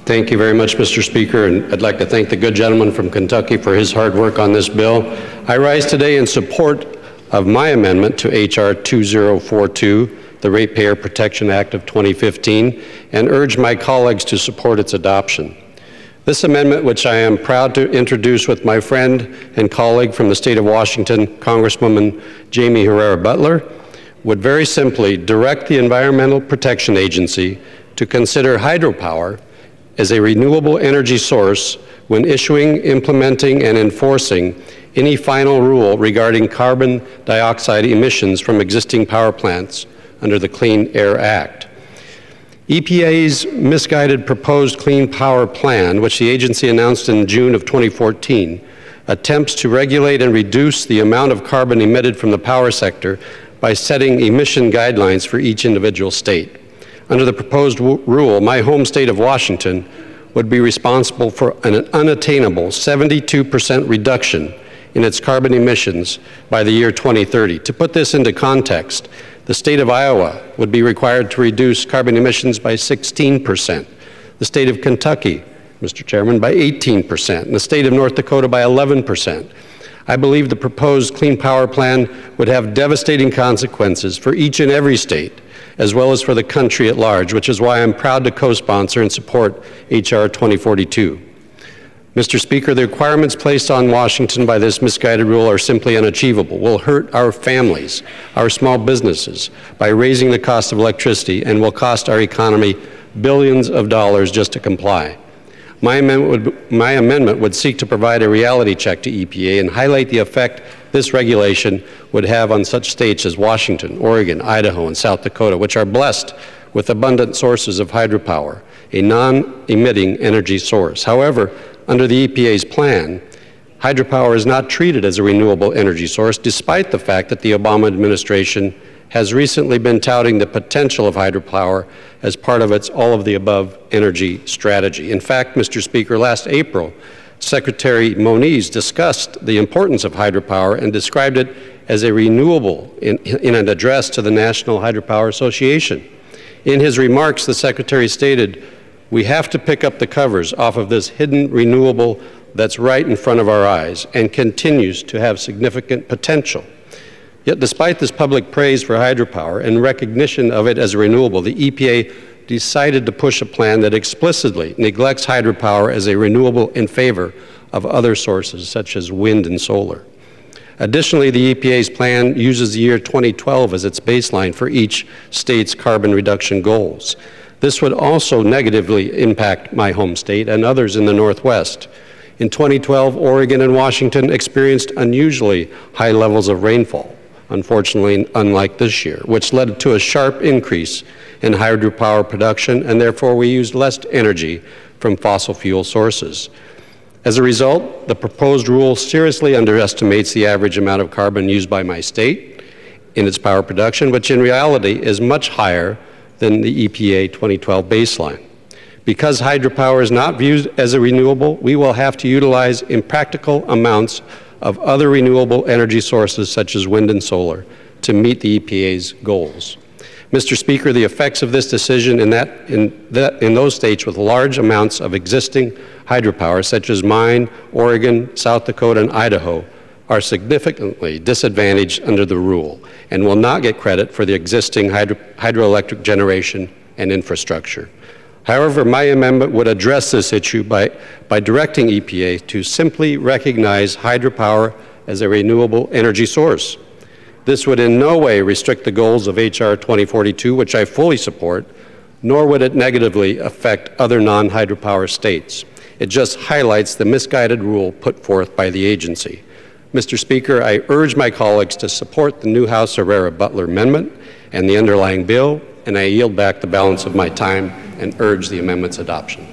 Thank you very much, Mr. Speaker, and I'd like to thank the good gentleman from Kentucky for his hard work on this bill. I rise today in support of my amendment to H.R. 2042, the Ratepayer Protection Act of 2015, and urge my colleagues to support its adoption. This amendment, which I am proud to introduce with my friend and colleague from the state of Washington, Congresswoman Jamie Herrera Beutler, would very simply direct the Environmental Protection Agency to consider hydropower as a renewable energy source when issuing, implementing, and enforcing any final rule regarding carbon dioxide emissions from existing power plants under the Clean Air Act. EPA's misguided proposed Clean Power Plan, which the agency announced in June of 2014, attempts to regulate and reduce the amount of carbon emitted from the power sector by setting emission guidelines for each individual state. Under the proposed rule, my home state of Washington would be responsible for an unattainable 72% reduction in its carbon emissions by the year 2030. To put this into context, the state of Iowa would be required to reduce carbon emissions by 16%, the state of Kentucky, Mr. Chairman, by 18%, and the state of North Dakota by 11%. I believe the proposed Clean Power Plan would have devastating consequences for each and every state, as well as for the country at large, which is why I'm proud to co-sponsor and support H.R. 2042. Mr. Speaker, the requirements placed on Washington by this misguided rule are simply unachievable, will hurt our families, our small businesses, by raising the cost of electricity, and will cost our economy billions of dollars just to comply. My amendment would seek to provide a reality check to EPA and highlight the effect this regulation would have on such states as Washington, Oregon, Idaho, and South Dakota, which are blessed with abundant sources of hydropower, a non-emitting energy source. However, under the EPA's plan, hydropower is not treated as a renewable energy source, despite the fact that the Obama administration has recently been touting the potential of hydropower as part of its all-of-the-above energy strategy. In fact, Mr. Speaker, last April, Secretary Moniz discussed the importance of hydropower and described it as a renewable in an address to the National Hydropower Association. In his remarks, the Secretary stated, "We have to pick up the covers off of this hidden renewable that's right in front of our eyes and continues to have significant potential." Yet despite this public praise for hydropower and recognition of it as a renewable, the EPA decided to push a plan that explicitly neglects hydropower as a renewable in favor of other sources such as wind and solar. Additionally, the EPA's plan uses the year 2012 as its baseline for each state's carbon reduction goals. This would also negatively impact my home state and others in the Northwest. In 2012, Oregon and Washington experienced unusually high levels of rainfall, unfortunately unlike this year, which led to a sharp increase in hydropower production, and therefore we used less energy from fossil fuel sources. As a result, the proposed rule seriously underestimates the average amount of carbon used by my state in its power production, which in reality is much higher than the EPA 2012 baseline. Because hydropower is not viewed as a renewable, we will have to utilize impractical amounts of other renewable energy sources such as wind and solar to meet the EPA's goals. Mr. Speaker, the effects of this decision in those states with large amounts of existing hydropower, such as mine, Oregon, South Dakota, and Idaho, are significantly disadvantaged under the rule and will not get credit for the existing hydroelectric generation and infrastructure. However, my amendment would address this issue by directing EPA to simply recognize hydropower as a renewable energy source. This would in no way restrict the goals of H.R. 2042, which I fully support, nor would it negatively affect other non-hydropower states. It just highlights the misguided rule put forth by the agency. Mr. Speaker, I urge my colleagues to support the Newhouse Herrera Beutler amendment and the underlying bill, and I yield back the balance of my time and urge the amendment's adoption.